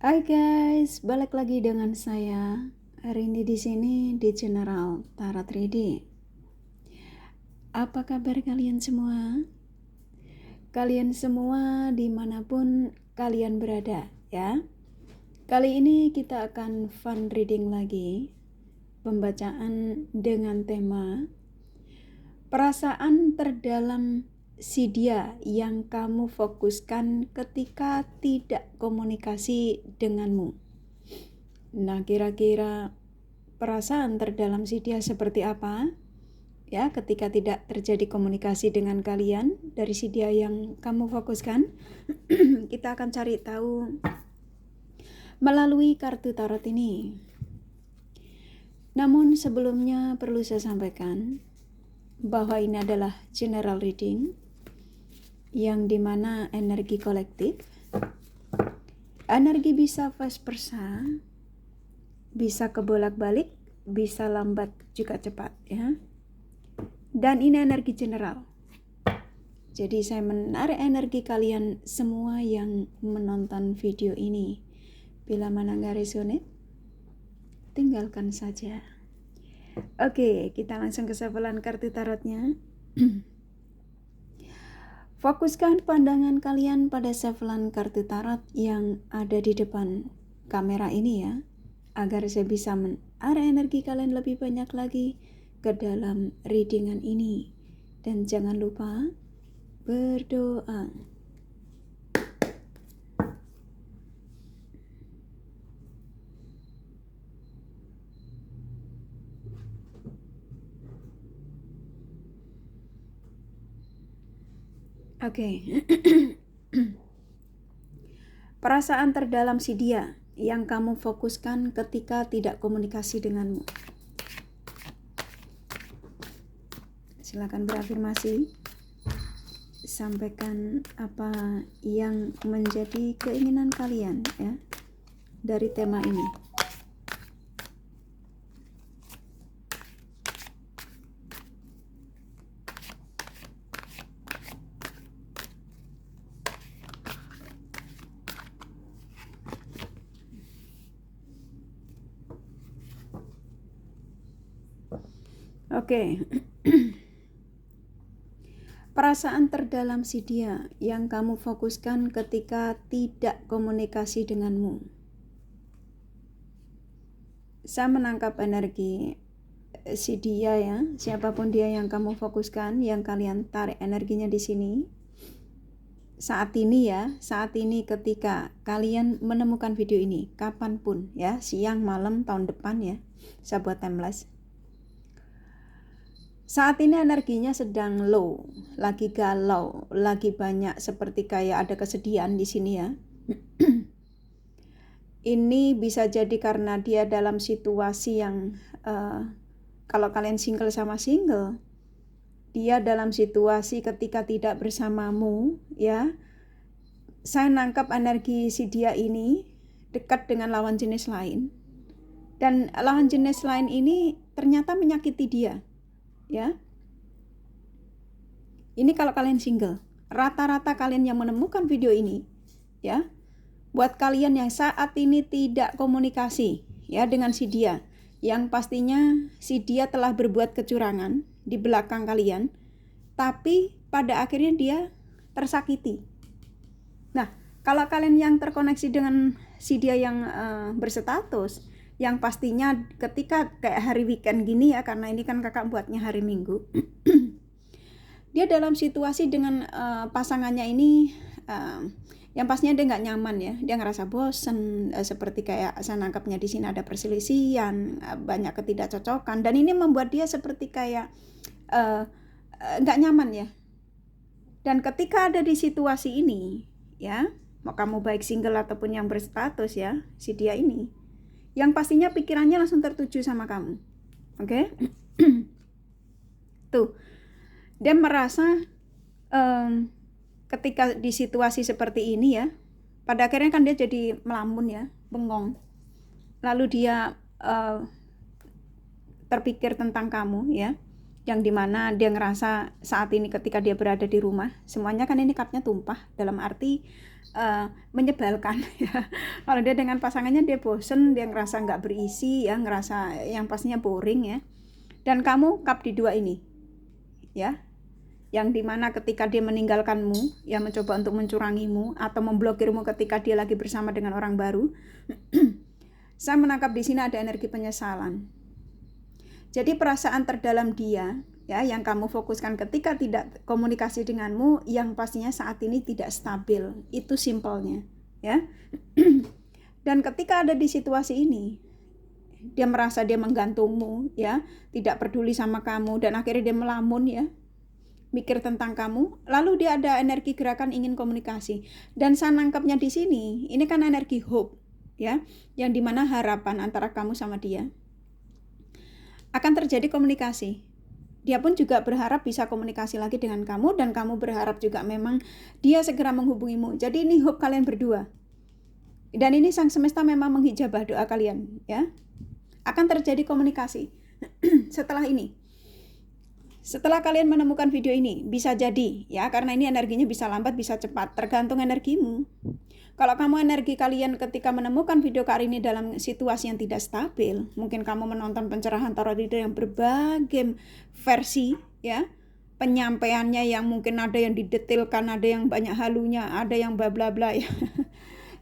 Hai guys, balik lagi dengan saya Rini di sini di General Tarot Reading. Apa kabar kalian semua? Kalian semua dimanapun kalian berada ya. Kali ini kita akan fun reading lagi. Pembacaan dengan tema perasaan terdalam si dia yang kamu fokuskan ketika tidak komunikasi denganmu. Nah, kira-kira perasaan terdalam si dia seperti apa? Ya, ketika tidak terjadi komunikasi dengan kalian dari si dia yang kamu fokuskan, kita akan cari tahu melalui kartu tarot ini. Namun sebelumnya perlu saya sampaikan bahwa ini adalah general reading yang dimana energi kolektif, energi bisa vice versa, bisa kebolak-balik, bisa lambat juga cepat ya. Dan ini energi general. Jadi saya menarik energi kalian semua yang menonton video ini. Bila mana nggak resonate, tinggalkan saja. Oke, kita langsung ke shufflean kartu tarotnya. Fokuskan pandangan kalian pada shufflean kartu tarot yang ada di depan kamera ini ya, agar saya bisa menarik energi kalian lebih banyak lagi ke dalam readingan ini. Dan jangan lupa berdoa. Oke. Perasaan terdalam si dia yang kamu fokuskan ketika tidak komunikasi denganmu. Silakan berafirmasi. Sampaikan apa yang menjadi keinginan kalian ya dari tema ini. Oke. Perasaan terdalam si dia yang kamu fokuskan ketika tidak komunikasi denganmu. Saya menangkap energi si dia ya, siapapun dia yang kamu fokuskan, yang kalian tarik energinya di sini. Saat ini ketika kalian menemukan video ini, kapanpun ya, siang, malam, tahun depan ya, saya buat timeless. Saat ini energinya sedang low, lagi galau, lagi banyak seperti kayak ada kesedihan di sini ya. Ini bisa jadi karena dia dalam situasi yang kalau kalian single sama single, dia dalam situasi ketika tidak bersamamu ya. Saya nangkap energi si dia ini dekat dengan lawan jenis lain, dan lawan jenis lain ini ternyata menyakiti dia ya. Ini kalau kalian single, rata-rata kalian yang menemukan video ini ya, buat kalian yang saat ini tidak komunikasi ya dengan si dia, yang pastinya si dia telah berbuat kecurangan di belakang kalian, tapi pada akhirnya dia tersakiti. Nah, kalau kalian yang terkoneksi dengan si dia yang berstatus, yang pastinya ketika kayak hari weekend gini ya, karena ini kan kakak buatnya hari Minggu, dia dalam situasi dengan pasangannya ini yang pastinya dia nggak nyaman ya, dia ngerasa bosen, seperti kayak saya nangkapnya di sini ada perselisihan, banyak ketidakcocokan, dan ini membuat dia seperti kayak nggak nyaman ya. Dan ketika ada di situasi ini ya, mau kamu baik single ataupun yang berstatus ya, si dia ini yang pastinya pikirannya langsung tertuju sama kamu. Oke? Tuh, dia merasa ketika di situasi seperti ini ya, pada akhirnya kan dia jadi melamun ya, bengong. Lalu dia terpikir tentang kamu ya, yang dimana dia ngerasa saat ini ketika dia berada di rumah, semuanya kan ini cupnya tumpah, dalam arti menyebalkan ya. Kalau dia dengan pasangannya dia bosen, dia ngerasa nggak berisi ya, ngerasa yang pastinya boring ya. Dan kamu cup di 2 ini ya, yang dimana ketika dia meninggalkanmu ya, mencoba untuk mencurangimu atau memblokirmu ketika dia lagi bersama dengan orang baru. Saya menangkap di sini ada energi penyesalan. Jadi perasaan terdalam dia ya, yang kamu fokuskan ketika tidak komunikasi denganmu, yang pastinya saat ini tidak stabil. Itu simpelnya ya. Dan ketika ada di situasi ini, dia merasa dia menggantungmu ya, tidak peduli sama kamu, dan akhirnya dia melamun ya, mikir tentang kamu. Lalu dia ada energi gerakan ingin komunikasi. Dan saya nangkapnya di sini, ini kan energi hope ya, yang dimana harapan antara kamu sama dia akan terjadi komunikasi. Dia pun juga berharap bisa komunikasi lagi dengan kamu, dan kamu berharap juga memang dia segera menghubungimu. Jadi ini hope kalian berdua. Dan ini sang semesta memang menghijabah doa kalian ya. Akan terjadi komunikasi setelah ini. Setelah kalian menemukan video ini, bisa jadi ya, karena ini energinya bisa lambat bisa cepat, tergantung energimu. Kalau kamu energi kalian ketika menemukan video kali ini dalam situasi yang tidak stabil, mungkin kamu menonton pencerahan tarot reader yang berbagai versi ya, penyampaiannya yang mungkin ada yang didetilkan, ada yang banyak halunya, ada yang bla bla bla ya.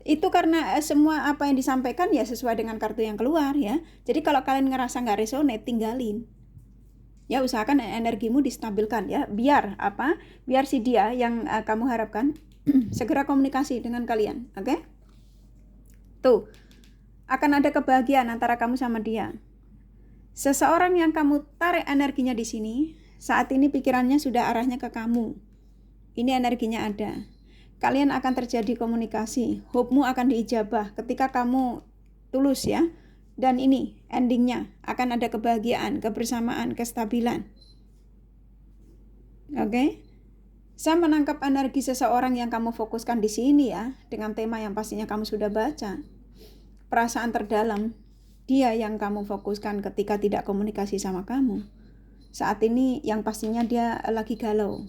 Itu karena semua apa yang disampaikan ya sesuai dengan kartu yang keluar ya. Jadi kalau kalian ngerasa nggak resonate, tinggalin. Ya, usahakan energimu distabilkan ya, biar si dia yang kamu harapkan segera komunikasi dengan kalian, oke? Tuh, akan ada kebahagiaan antara kamu sama dia. Seseorang yang kamu tarik energinya di sini, saat ini pikirannya sudah arahnya ke kamu. Ini energinya ada. Kalian akan terjadi komunikasi, hope-mu akan diijabah ketika kamu tulus ya. Dan ini endingnya akan ada kebahagiaan, kebersamaan, kestabilan. Oke? Saya menangkap energi seseorang yang kamu fokuskan di sini ya, dengan tema yang pastinya kamu sudah baca. Perasaan terdalam dia yang kamu fokuskan ketika tidak komunikasi sama kamu. Saat ini yang pastinya dia lagi galau,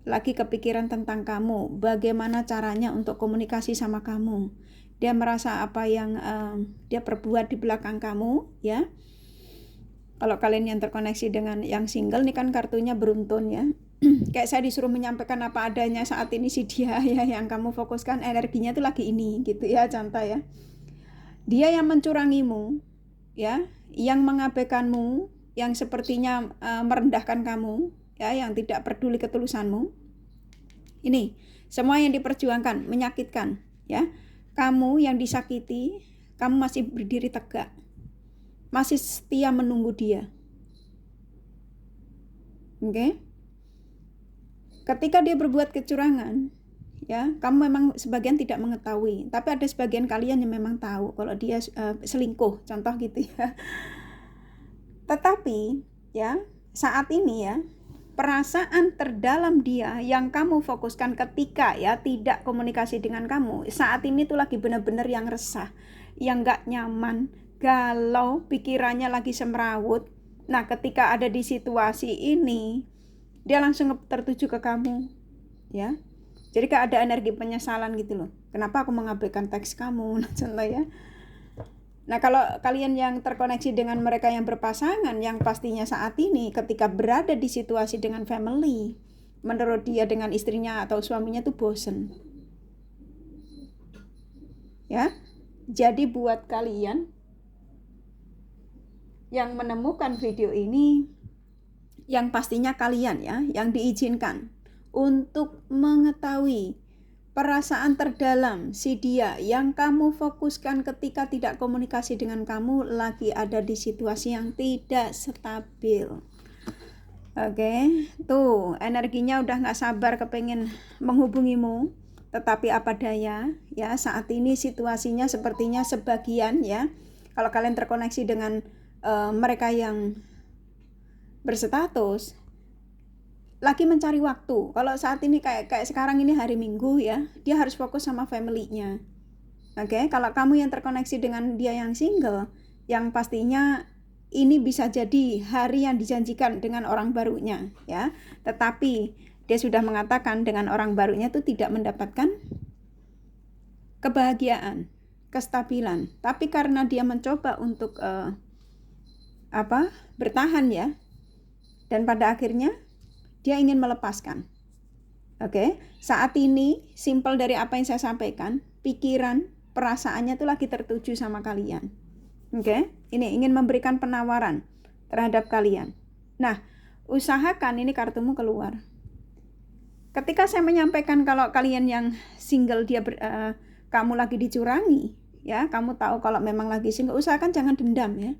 lagi kepikiran tentang kamu, bagaimana caranya untuk komunikasi sama kamu. Dia merasa apa yang dia perbuat di belakang kamu ya. Kalau kalian yang terkoneksi dengan yang single, nih kan kartunya beruntun ya. Kayak saya disuruh menyampaikan apa adanya saat ini si dia ya, yang kamu fokuskan energinya tuh lagi ini gitu ya, contoh ya. Dia yang mencurangimu ya, yang mengabaikanmu, yang sepertinya merendahkan kamu ya, yang tidak peduli ketulusanmu. Ini semua yang diperjuangkan, menyakitkan ya. Kamu yang disakiti, kamu masih berdiri tegak, masih setia menunggu dia. Oke? Ketika dia berbuat kecurangan, ya, kamu memang sebagian tidak mengetahui, tapi ada sebagian kalian yang memang tahu kalau dia selingkuh, contoh gitu ya. Tetapi, ya, saat ini ya, perasaan terdalam dia yang kamu fokuskan ketika ya tidak komunikasi dengan kamu, saat ini tuh lagi benar-benar yang resah, yang gak nyaman, galau, pikirannya lagi semrawut. Nah, ketika ada di situasi ini, dia langsung tertuju ke kamu ya. Jadi kayak ada energi penyesalan gitu loh, kenapa aku mengabaikan teks kamu, contoh ya. Nah, kalau kalian yang terkoneksi dengan mereka yang berpasangan, yang pastinya saat ini ketika berada di situasi dengan family, menurut dia dengan istrinya atau suaminya tuh bosen ya. Jadi buat kalian yang menemukan video ini, yang pastinya kalian ya, yang diizinkan untuk mengetahui perasaan terdalam si dia yang kamu fokuskan ketika tidak komunikasi dengan kamu, lagi ada di situasi yang tidak stabil. Oke, tuh energinya udah gak sabar kepengen menghubungimu, tetapi apa daya ya, saat ini situasinya sepertinya sebagian ya, kalau kalian terkoneksi dengan mereka yang berstatus, lagi mencari waktu. Kalau saat ini kayak sekarang ini hari Minggu ya, dia harus fokus sama family-nya. Oke, kalau kamu yang terkoneksi dengan dia yang single, yang pastinya ini bisa jadi hari yang dijanjikan dengan orang barunya ya. Tetapi dia sudah mengatakan dengan orang barunya itu tidak mendapatkan kebahagiaan, kestabilan. Tapi karena dia mencoba untuk bertahan ya, dan pada akhirnya dia ingin melepaskan. Oke, saat ini simpel dari apa yang saya sampaikan, pikiran, perasaannya itu lagi tertuju sama kalian. Oke, ini ingin memberikan penawaran terhadap kalian. Nah, usahakan ini kartumu keluar. Ketika saya menyampaikan kalau kalian yang single kamu lagi dicurangi, ya, kamu tahu kalau memang lagi single, usahakan jangan dendam ya.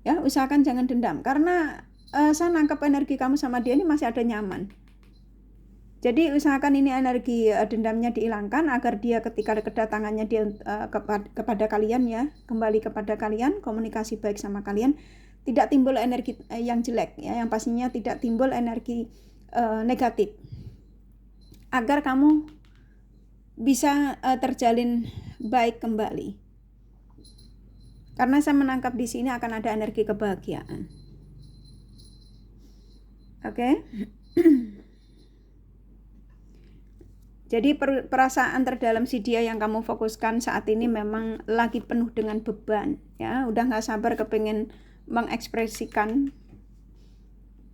Ya, usahakan jangan dendam karena saya nangkep energi kamu sama dia ini masih ada nyaman. Jadi usahakan ini energi dendamnya dihilangkan agar dia ketika kedatangannya dia kepada kalian ya, kembali kepada kalian, komunikasi baik sama kalian, tidak timbul energi yang jelek ya, yang pastinya tidak timbul energi negatif, agar kamu bisa terjalin baik kembali. Karena saya menangkap di sini akan ada energi kebahagiaan. Oke. Jadi perasaan terdalam si dia yang kamu fokuskan saat ini memang lagi penuh dengan beban ya, udah nggak sabar kepingin mengekspresikan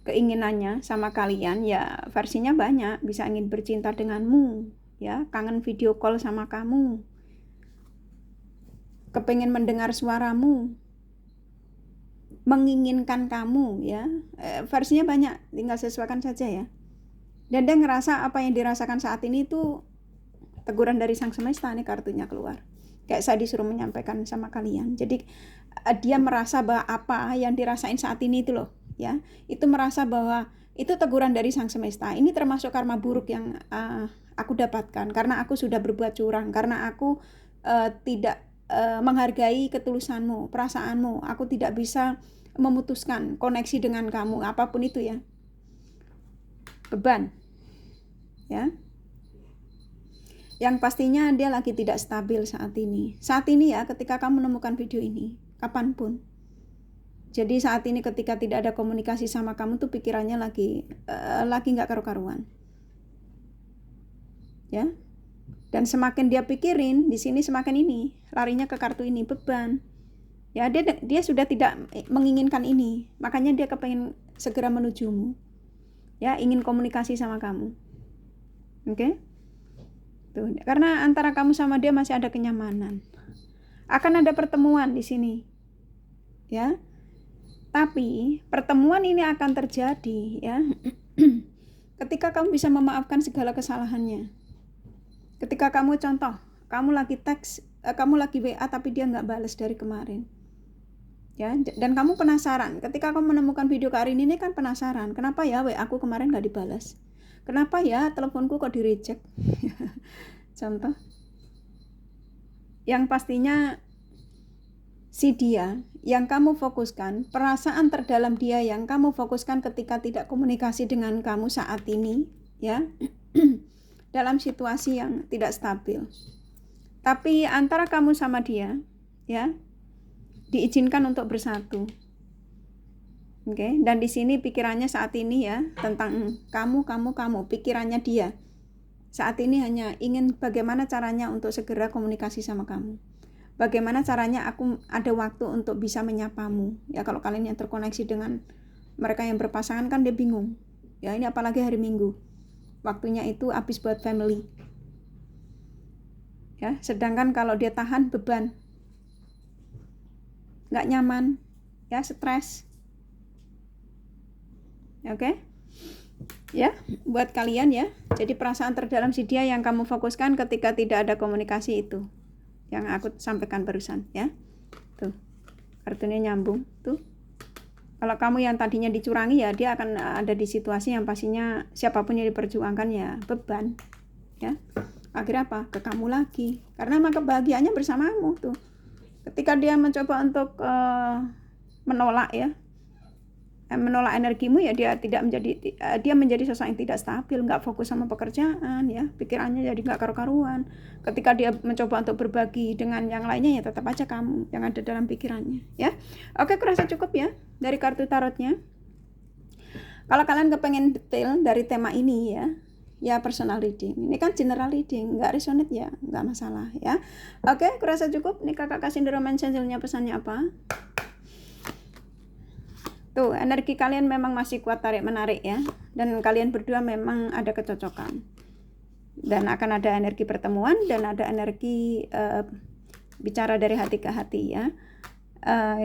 keinginannya sama kalian ya, versinya banyak, bisa ingin bercinta denganmu ya, kangen video call sama kamu, kepingin mendengar suaramu, menginginkan kamu ya, versinya banyak, tinggal sesuaikan saja ya. Dan dia ngerasa apa yang dirasakan saat ini tuh teguran dari sang semesta, nih kartunya keluar, kayak saya disuruh menyampaikan sama kalian. Jadi dia merasa bahwa apa yang dirasain saat ini itu loh ya, itu merasa bahwa itu teguran dari sang semesta. Ini termasuk karma buruk yang aku dapatkan karena aku sudah berbuat curang, karena aku tidak menghargai ketulusanmu, perasaanmu. Aku tidak bisa memutuskan koneksi dengan kamu, apapun itu ya. Beban ya, yang pastinya dia lagi tidak stabil saat ini ya, ketika kamu menemukan video ini kapanpun. Jadi saat ini ketika tidak ada komunikasi sama kamu tuh pikirannya lagi nggak karu-karuan ya, dan semakin dia pikirin di sini semakin ini larinya ke kartu ini, beban ya. Dia sudah tidak menginginkan ini, makanya dia kepengen segera menujumu ya, ingin komunikasi sama kamu. Oke? Tuh, karena antara kamu sama dia masih ada kenyamanan. Akan ada pertemuan di sini. Ya. Tapi pertemuan ini akan terjadi ya ketika kamu bisa memaafkan segala kesalahannya. Ketika kamu contoh, kamu lagi teks, kamu lagi WA tapi dia nggak balas dari kemarin. Ya, dan kamu penasaran, ketika kamu menemukan video Karin ini kan penasaran, kenapa ya WA aku kemarin gak dibalas, kenapa ya teleponku kok di-reject. Contoh yang pastinya si dia yang kamu fokuskan, perasaan terdalam dia yang kamu fokuskan ketika tidak komunikasi dengan kamu saat ini ya, dalam situasi yang tidak stabil. Tapi antara kamu sama dia ya, diizinkan untuk bersatu. Oke, dan di sini pikirannya saat ini ya tentang kamu, pikirannya dia saat ini hanya ingin bagaimana caranya untuk segera komunikasi sama kamu. Bagaimana caranya aku ada waktu untuk bisa menyapamu. Ya, kalau kalian yang terkoneksi dengan mereka yang berpasangan kan dia bingung. Ya, ini apalagi hari Minggu. Waktunya itu habis buat family. Ya, sedangkan kalau dia tahan beban, nggak nyaman ya, stres. Oke ya, buat kalian ya, jadi perasaan terdalam si dia yang kamu fokuskan ketika tidak ada komunikasi itu yang aku sampaikan barusan ya. Tuh kartunya nyambung tuh. Kalau kamu yang tadinya dicurangi ya, dia akan ada di situasi yang pastinya siapapun yang diperjuangkan ya beban ya. Akhirnya apa, ke kamu lagi, karena emang kebahagiaannya bersamamu tuh. Ketika dia mencoba untuk menolak ya, menolak energimu ya, dia menjadi sosok yang tidak stabil, nggak fokus sama pekerjaan ya, pikirannya jadi nggak karu-karuan. Ketika dia mencoba untuk berbagi dengan yang lainnya ya tetap aja kamu yang ada dalam pikirannya ya. Oke, kurasa cukup ya dari kartu tarotnya. Kalau kalian kepengen detail dari tema ini ya, ya personal reading. Ini kan general reading, nggak resonate ya nggak masalah ya. Oke, kurasa cukup. Nih kakak kasih The Romance Angel-nya pesannya apa? Tuh, energi kalian memang masih kuat tarik-menarik ya. Dan kalian berdua memang ada kecocokan. Dan akan ada energi pertemuan dan ada energi bicara dari hati ke hati ya.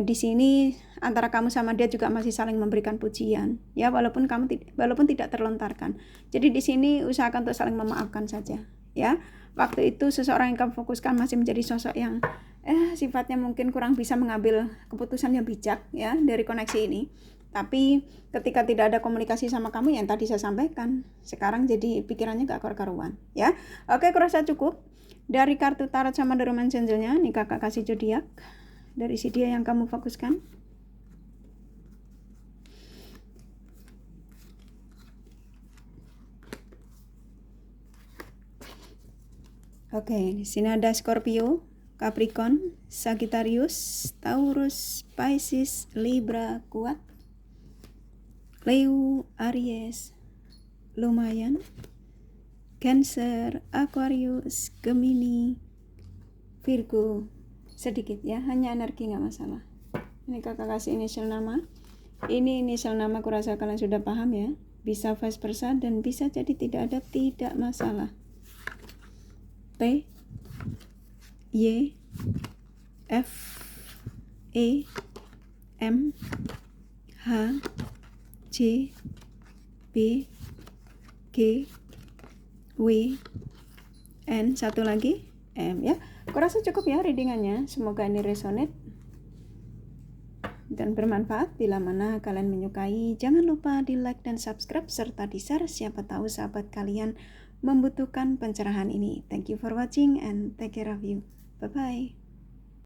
Di sini antara kamu sama dia juga masih saling memberikan pujian ya, walaupun tidak terlontarkan. Jadi di sini usahakan untuk saling memaafkan saja ya. Waktu itu seseorang yang kamu fokuskan masih menjadi sosok yang sifatnya mungkin kurang bisa mengambil keputusan yang bijak ya dari koneksi ini. Tapi ketika tidak ada komunikasi sama kamu yang tadi saya sampaikan, sekarang jadi pikirannya gak karu-karuan ya. Oke, kurasa cukup. Dari kartu tarot sama The Romance Angel-nya, nih kakak kasih zodiak dari si dia yang kamu fokuskan. Oke, di sini ada Scorpio, Capricorn, Sagittarius, Taurus, Pisces, Libra kuat, Leo, Aries lumayan, Cancer, Aquarius, Gemini, Virgo sedikit ya, hanya energi nggak masalah. Ini kakak kasih inisial nama. Ini inisial nama, kurasa kalian sudah paham ya. Bisa vice versa dan bisa jadi tidak ada, tidak masalah. P, Y, F, E, M, H, C, B, G, W, N, satu lagi M ya. Kurasa cukup ya readingannya. Semoga ini resonate dan bermanfaat. Bila mana kalian menyukai, jangan lupa di like dan subscribe serta di share, siapa tahu sahabat kalian membutuhkan pencerahan ini. Thank you for watching and take care of you. Bye bye.